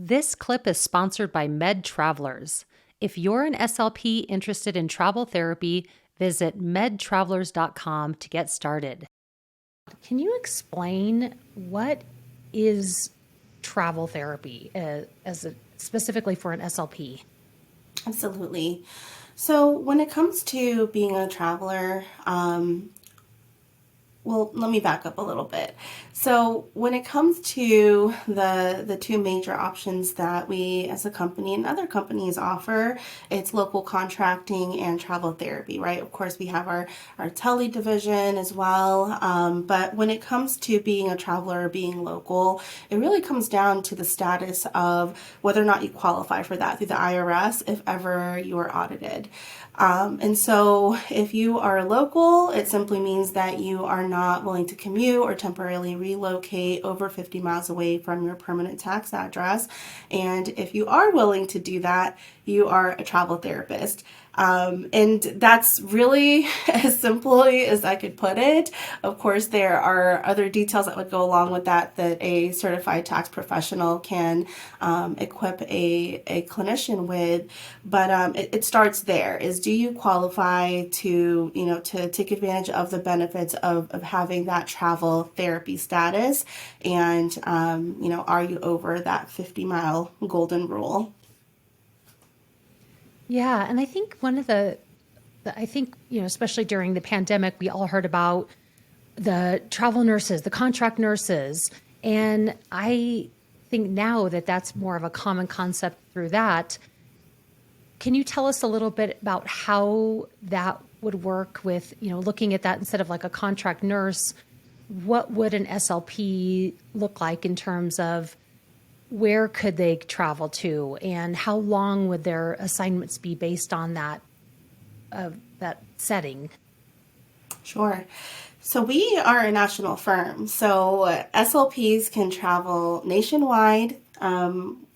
This clip is sponsored by Med Travelers. If you're an SLP interested in travel therapy, visit medtravelers.com to get started. Can you explain what is travel therapy specifically for an SLP? Absolutely. So when it comes to being a traveler, well, let me back up a little bit. So when it comes to the two major options that we as a company and other companies offer, it's local contracting and travel therapy, right? Of course, we have our tele division as well. But when it comes to being a traveler or being local, it really comes down to the status of whether or not you qualify for that through the IRS if ever you are audited. And so if you are local, it simply means that you are not willing to commute or temporarily relocate over 50 miles away from your permanent tax address. And if you are willing to do that, you are a travel therapist. And that's really as simply as I could put it. Of course, there are other details that would go along with that a certified tax professional can equip a clinician with. But it starts there is, do you qualify to take advantage of the benefits of having that travel therapy status? And, are you over that 50-mile golden rule? Yeah, and I think especially during the pandemic, we all heard about the travel nurses, the contract nurses. And I think now that that's more of a common concept through that. Can you tell us a little bit about how that would work with, looking at that instead of like a contract nurse? What would an SLP look like in terms of where could they travel to, and how long would their assignments be based on that setting? Sure. So we are a national firm. So SLPs can travel nationwide.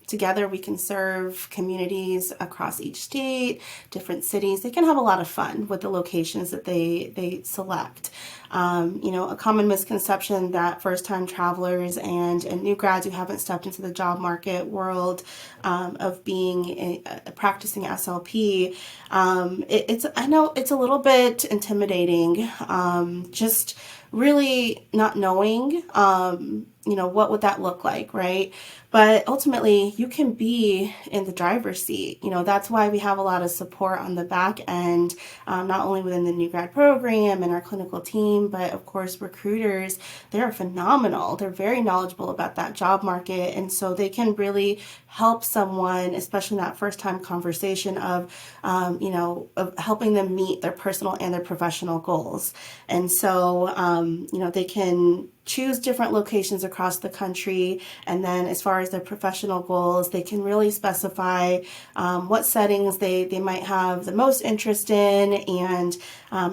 Together we can serve communities across each state, different cities. They can have a lot of fun with the locations that they select. A common misconception that first-time travelers and new grads who haven't stepped into the job market world of being a practicing SLP, I know it's a little bit intimidating, just really not knowing, what would that look like, right? But ultimately, you can be in the driver's seat. That's why we have a lot of support on the back end, not only within the new grad program and our clinical team, but of course, recruiters. They're phenomenal. They're very knowledgeable about that job market. And so they can really help someone, especially in that first time conversation of helping them meet their personal and their professional goals. And so, they can choose different locations across the country. And then as far as their professional goals, they can really specify what settings they might have the most interest in. And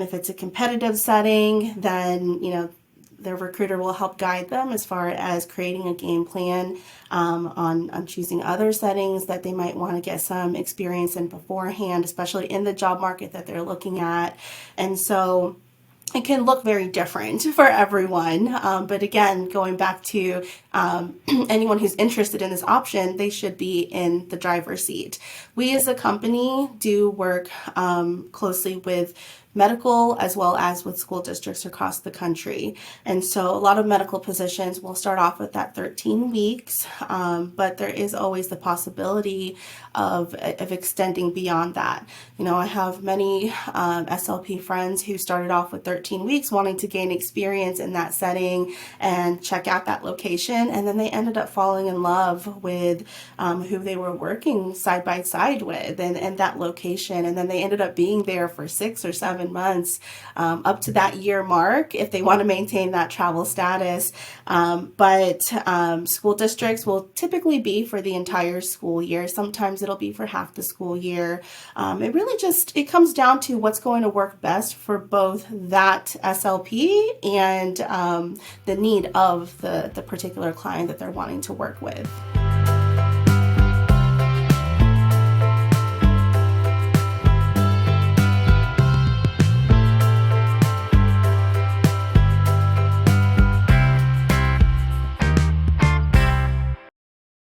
if it's a competitive setting, then, their recruiter will help guide them as far as creating a game plan on choosing other settings that they might want to get some experience in beforehand, especially in the job market that they're looking at. And so it can look very different for everyone. But again, going back to anyone who's interested in this option, they should be in the driver's seat. We as a company do work closely with medical as well as with school districts across the country. And so a lot of medical positions will start off with that 13 weeks, but there is always the possibility of extending beyond that. I have many SLP friends who started off with 13 weeks wanting to gain experience in that setting and check out that location. And then they ended up falling in love with who they were working side by side with and that location. And then they ended up being there for 6 or 7 months, up to that year mark if they want to maintain that travel status. But school districts will typically be for the entire school year. Sometimes it'll be for half the school year. It really it comes down to what's going to work best for both that SLP and the need of the particular client that they're wanting to work with.